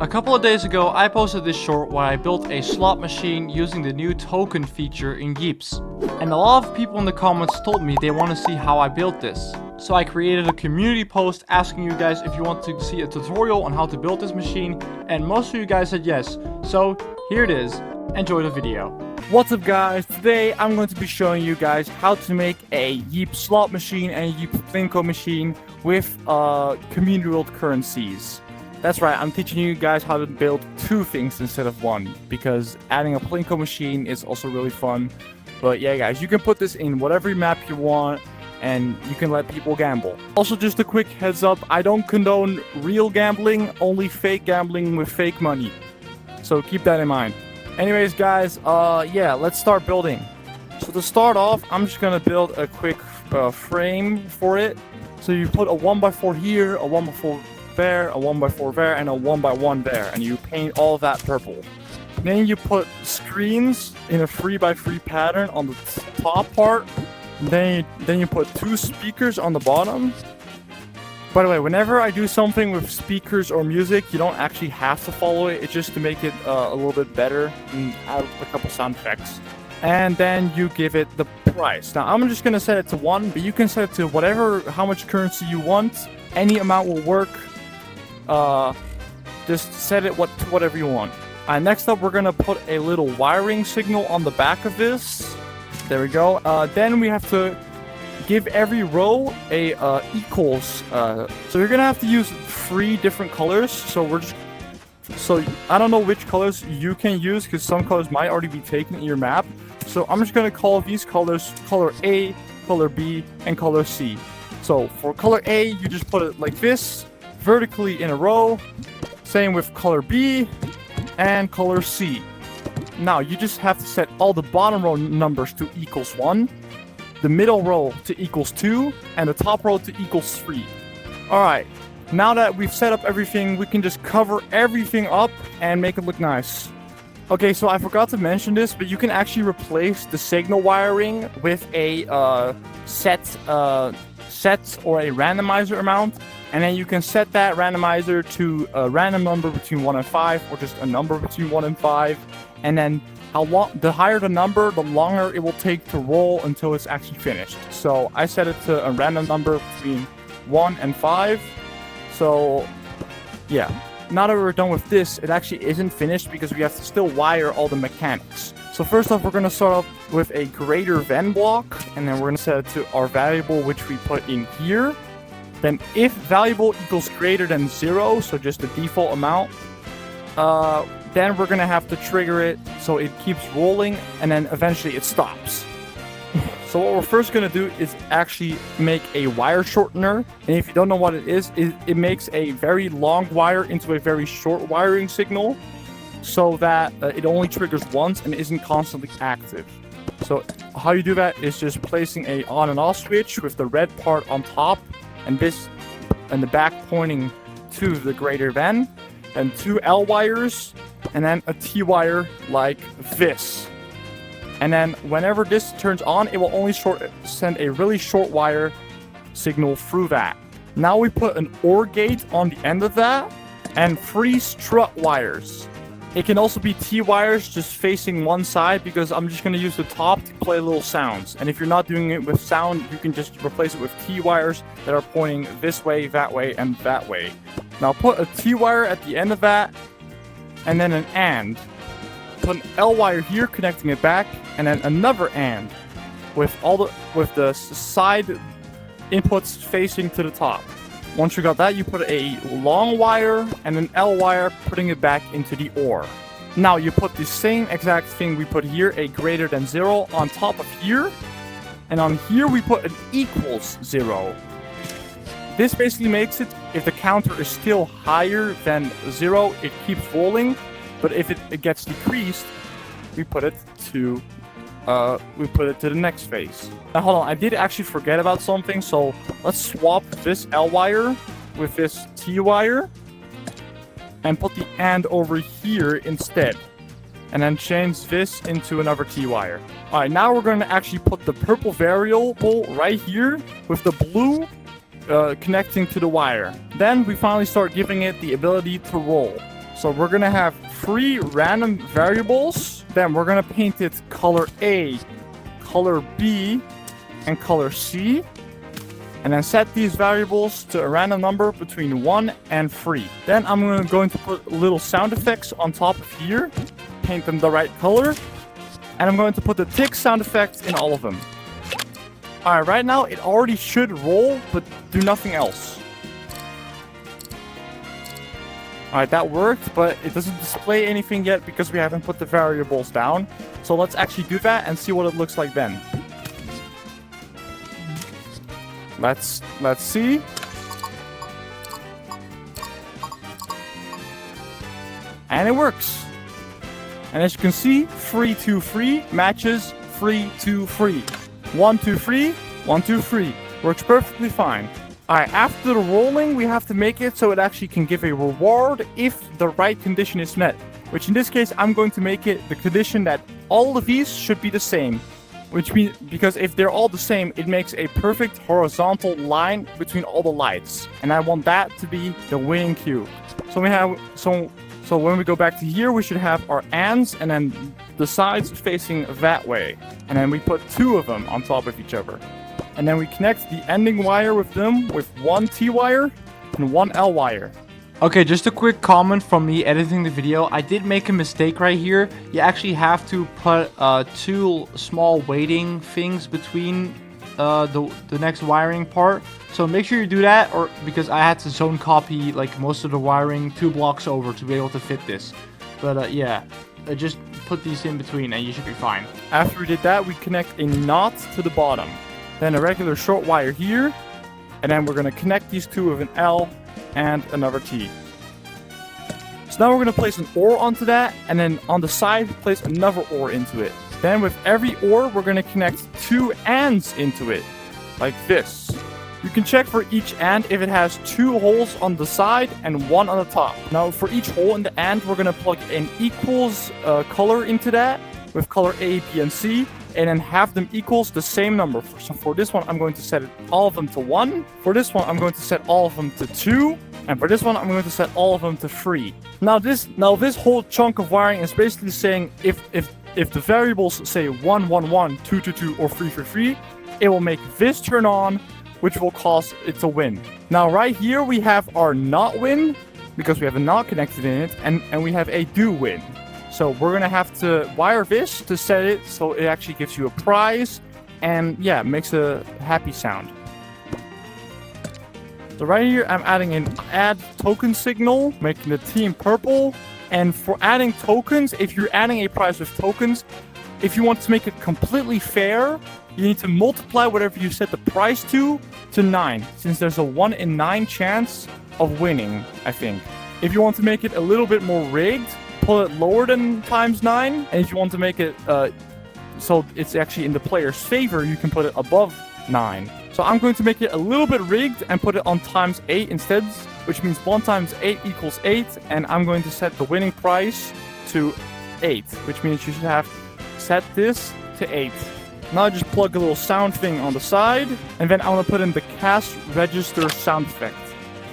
A couple of days ago, I posted this short where I built a slot machine using the new token feature in Yeeps. And a lot of people in the comments told me they want to see how I built this. So I created a community post asking you guys if you want to see a tutorial on how to build this machine, and most of you guys said yes. So here it is. Enjoy the video. What's up guys, today I'm going to be showing you guys how to make a Yeep slot machine and a Yeep Plinko machine with community world currencies. That's right, I'm teaching you guys how to build two things instead of one, because adding a Plinko machine is also really fun. But yeah guys, you can put this in whatever map you want, and you can let people gamble. Also, just a quick heads up, I don't condone real gambling, only fake gambling with fake money. So keep that in mind. Anyways guys, yeah, let's start building. So to start off, I'm just gonna build a quick frame for it. So you put a 1x4 here, a 1x4 there, a 1x4 there, and a 1x1 there, and you paint all of that purple. Then you put screens in a 3x3 pattern on the top part. Then you put two speakers on the bottom. By the way, whenever I do something with speakers or music, you don't actually have to follow it. It's just to make it a little bit better and add a couple sound effects. And then you give it the price. Now, I'm just going to set it to 1, but you can set it to how much currency you want. Any amount will work. Just set it to whatever you want. Next up, we're going to put a little wiring signal on the back of this. There we go. Then we have to give every row a equals. So you're gonna have to use 3 different colors. So I don't know which colors you can use, because some colors might already be taken in your map. So I'm just gonna call these colors color A, color B, and color C. So for color A, you just put it like this, vertically in a row. Same with color B and color C. Now you just have to set all the bottom row numbers to equals 1. The middle row to equals 2, and the top row to equals 3. Alright, now that we've set up everything, we can just cover everything up and make it look nice. Okay, so I forgot to mention this, but you can actually replace the signal wiring with a set or a randomizer amount, and then you can set that randomizer to a random number between 1 and 5, or just a number between 1 and 5, and then the higher the number, the longer it will take to roll until it's actually finished. So I set it to a random number between 1 and 5. So yeah, now that we're done with this, it actually isn't finished because we have to still wire all the mechanics. So first off, we're going to start off with a greater than block, and then we're going to set it to our variable, which we put in here. Then if variable equals greater than 0, so just the default amount, then we're going to have to trigger it so it keeps rolling, and then eventually it stops. So what we're first going to do is actually make a wire shortener. And if you don't know what it is, it makes a very long wire into a very short wiring signal, so that it only triggers once and isn't constantly active. So how you do that is just placing a on and off switch with the red part on top, and this and the back pointing to the greater than, and 2 L wires, and then a T wire like this. And then whenever this turns on, it will only send a really short wire signal through that. Now we put an OR gate on the end of that, and 3 strut wires. It can also be T wires just facing one side, because I'm just going to use the top to play little sounds. And if you're not doing it with sound, you can just replace it with T wires that are pointing this way, and that way. Now put a T wire at the end of that, and then an AND. Put an L wire here connecting it back, and then another AND with the side inputs facing to the top. Once you got that, you put a long wire and an L wire, putting it back into the OR. Now you put the same exact thing we put here, a greater than 0, on top of here, and on here we put an equals 0. This basically makes it, if the counter is still higher than 0, it keeps rolling, but if it gets decreased, we put it to the next phase. Now hold on, I did actually forget about something, so let's swap this L wire with this T wire and put the AND over here instead, and then change this into another T wire. Alright, now we're going to actually put the purple variable right here with the blue connecting to the wire. Then we finally start giving it the ability to roll. So we're gonna have 3 random variables. Then we're gonna paint it color A, color B, and color C. And then set these variables to a random number between 1 and 3. Then I'm going to put little sound effects on top of here. Paint them the right color. And I'm going to put the tick sound effect in all of them. Alright, right now it already should roll, but do nothing else. Alright, that worked, but it doesn't display anything yet because we haven't put the variables down. So let's actually do that and see what it looks like then. Let's see. And it works. And as you can see, 3, 2, 3 matches 3, 2, 3. 1, 2, 3, 1, 2, 3. Works perfectly fine. Alright, after the rolling, we have to make it so it actually can give a reward if the right condition is met. Which in this case, I'm going to make it the condition that all of these should be the same. Which means, because if they're all the same, it makes a perfect horizontal line between all the lights. And I want that to be the winning cube. So when we go back to here, we should have our ands and then the sides facing that way. And then we put 2 of them on top of each other. And then we connect the ending wire with them with 1 T wire and 1 L wire. Okay, just a quick comment from me editing the video. I did make a mistake right here. You actually have to put 2 small weighting things between the next wiring part. So make sure you do that, or because I had to zone copy like most of the wiring 2 blocks over to be able to fit this. But yeah, just put these in between and you should be fine. After we did that, we connect a knot to the bottom. Then a regular short wire here. And then we're going to connect these 2 with an L and another T. So now we're going to place an OR onto that. And then on the side, place another OR into it. Then with every OR, we're going to connect 2 ANDs into it. Like this. You can check for each AND if it has 2 holes on the side and 1 on the top. Now for each hole in the AND, we're going to plug an equals color into that with color A, B, and C. And then have them equals the same number. So for this one, I'm going to set all of them to 1. For this one, I'm going to set all of them to 2. And for this one, I'm going to set all of them to 3. Now this whole chunk of wiring is basically saying if the variables say 1, 1, 1, 2, 2, 2, or 3, 3, 3, it will make this turn on, which will cause it to win. Now right here, we have our not win, because we have a not connected in it, and we have a do win. So we're going to have to wire this to set it so it actually gives you a prize and yeah, makes a happy sound. So right here, I'm adding an add token signal, making the team purple. And for adding tokens, if you're adding a prize with tokens, if you want to make it completely fair, you need to multiply whatever you set the price to 9, since there's a 1 in 9 chance of winning, I think. If you want to make it a little bit more rigged, put it lower than times 9, and if you want to make it so it's actually in the player's favor, you can put it above 9. So I'm going to make it a little bit rigged and put it on times 8 instead, which means 1 times 8 equals 8, and I'm going to set the winning price to 8, which means you should have set this to 8. Now I just plug a little sound thing on the side, and then I want to put in the cast register sound effect.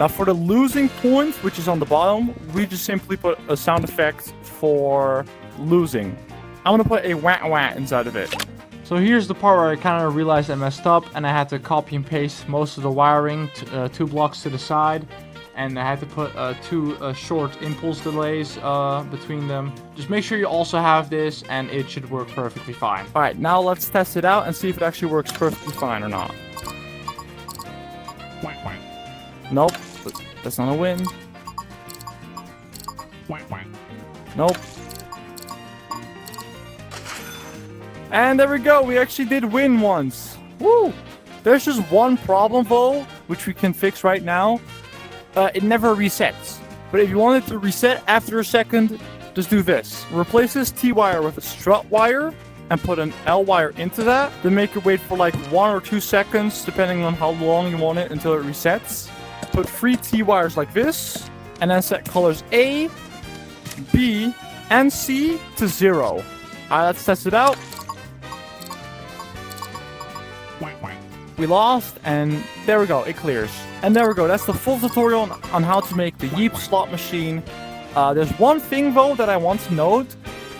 Now for the losing point, which is on the bottom, we just simply put a sound effect for losing. I want to put a wah-wah inside of it. So here's the part where I kind of realized I messed up and I had to copy and paste most of the wiring 2 blocks to the side. And I had to put 2 short impulse delays between them. Just make sure you also have this and it should work perfectly fine. Alright, now let's test it out and see if it actually works perfectly fine or not. Nope, that's not a win. Nope. And there we go, we actually did win once. Woo! There's just one problem though, which we can fix right now. It never resets. But if you want it to reset after a second, just do this. Replace this T wire with a strut wire and put an L wire into that. Then make it wait for like 1 or 2 seconds, depending on how long you want it until it resets. Put 3 T wires like this, and then set colors A, B, and C to 0. Alright, let's test it out. We lost, and there we go, it clears. And there we go, that's the full tutorial on how to make the Yeep slot machine. There's one thing though that I want to note.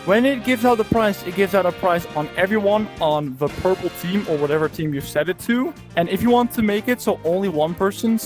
When it gives out the price, it gives out a price on everyone on the purple team or whatever team you've set it to. And if you want to make it so only one person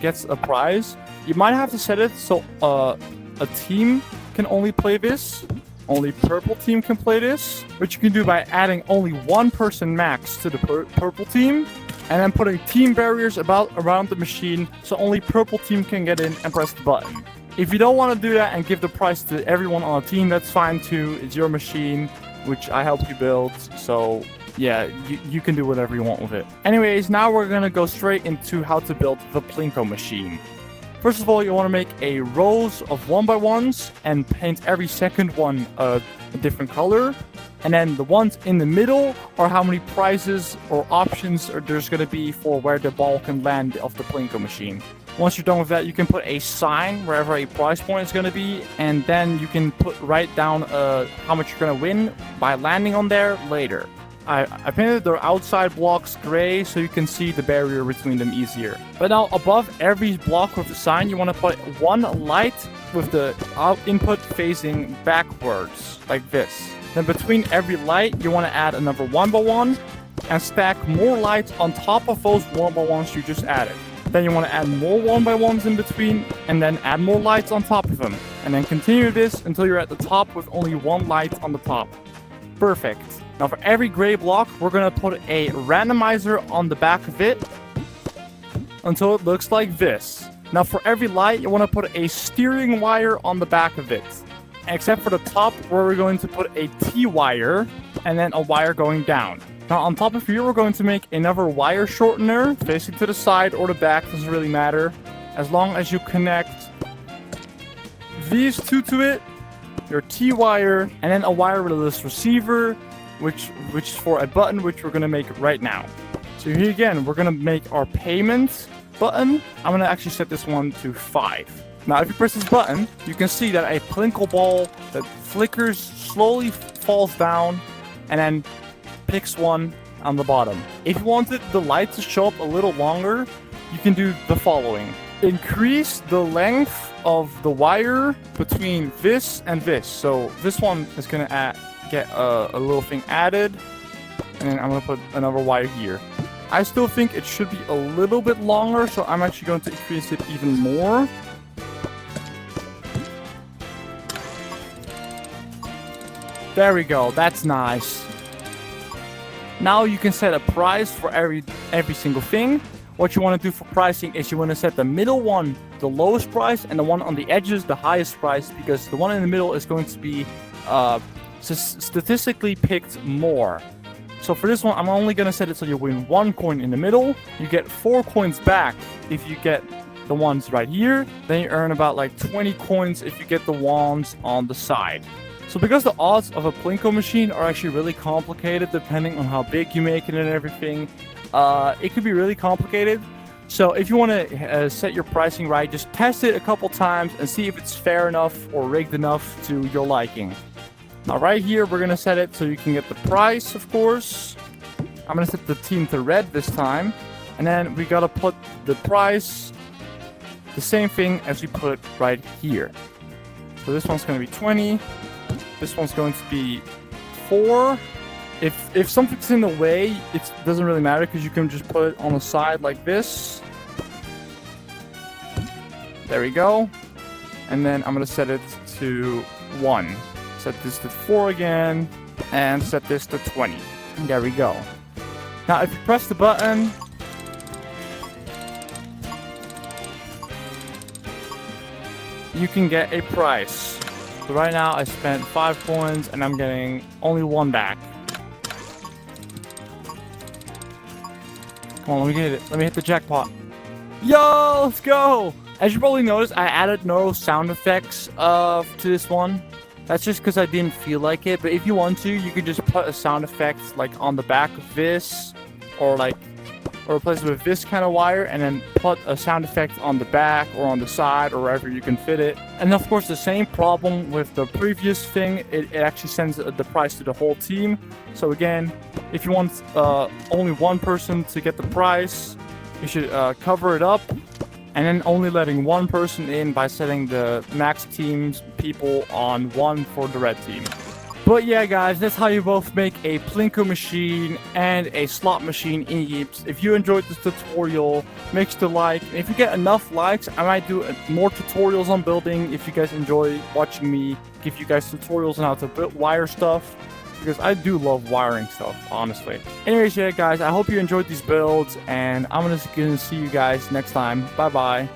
gets a prize, you might have to set it so a team can only play this. Only purple team can play this, which you can do by adding only one person max to the purple team, and then putting team barriers around the machine so only purple team can get in and press the button. If you don't want to do that and give the prize to everyone on a team, that's fine too. It's your machine, which I helped you build, so yeah, you can do whatever you want with it. Anyways, now we're gonna go straight into how to build the Plinko machine. First of all, you want to make a rows of 1x1s and paint every second one a different color. And then the ones in the middle are how many prizes or options there's going to be for where the ball can land of the Plinko machine. Once you're done with that, you can put a sign wherever a prize point is going to be, and then you can write down how much you're going to win by landing on there later. I painted the outside blocks gray so you can see the barrier between them easier. But now above every block with the sign, you want to put one light with the input facing backwards, like this. Then between every light, you want to add another 1x1 and stack more lights on top of those 1x1s you just added. Then you want to add more 1x1s in between and then add more lights on top of them. And then continue this until you're at the top with only one light on the top. Perfect. Now for every gray block, we're going to put a randomizer on the back of it until it looks like this. Now for every light, you want to put a steering wire on the back of it. Except for the top where we're going to put a T-wire and then a wire going down. Now on top of here, we're going to make another wire shortener facing to the side or the back, doesn't really matter. As long as you connect these two to it, your T-wire, and then a wireless receiver, which is for a button, which we're going to make right now. So here again, we're going to make our payment button. I'm going to actually set this one to 5. Now, if you press this button, you can see that a Plinko ball that flickers slowly falls down and then picks one on the bottom. If you wanted the light to show up a little longer, you can do the following. Increase the length of the wire between this and this. So this one is going to get a little thing added, and then I'm going to put another wire here. I still think it should be a little bit longer, so I'm actually going to increase it even more. There we go, that's nice. Now you can set a price for every single thing. What you want to do for pricing is you want to set the middle one the lowest price and the one on the edges the highest price, because the one in the middle is going to be statistically picked more. So for this one, I'm only going to set it so you win 1 coin in the middle. You get 4 coins back if you get the ones right here. Then you earn about like 20 coins if you get the ones on the side. So because the odds of a Plinko machine are actually really complicated depending on how big you make it and everything, it could be really complicated. So if you want to set your pricing right, just test it a couple times and see if it's fair enough or rigged enough to your liking. Now right here, we're going to set it so you can get the price, of course. I'm going to set the team to red this time. And then we got to put the price, the same thing as we put right here. So this one's going to be 20. This one's going to be 4. If something's in the way, it doesn't really matter because you can just put it on the side like this. There we go. And then I'm going to set it to 1. Set this to 4 again, and set this to 20. There we go. Now, if you press the button, you can get a price. So right now, I spent 5 coins, and I'm getting only 1 back. Come on, let me get it. Let me hit the jackpot. Yo, let's go! As you probably noticed, I added no sound effects to this one. That's just because I didn't feel like it, but if you want to, you could just put a sound effect like on the back of this, or replace it with this kind of wire, and then put a sound effect on the back or on the side or wherever you can fit it. And of course, the same problem with the previous thing, it actually sends the price to the whole team. So again, if you want only one person to get the price, you should cover it up and then only letting one person in by setting the max teams people on 1 for the red team. But yeah, guys, that's how you both make a Plinko machine and a slot machine in Yeeps. If you enjoyed this tutorial, make sure to like. And if you get enough likes, I might do more tutorials on building. If you guys enjoy watching me give you guys tutorials on how to build wire stuff, because I do love wiring stuff, honestly. Anyways, yeah, guys, I hope you enjoyed these builds, and I'm gonna see you guys next time. Bye-bye.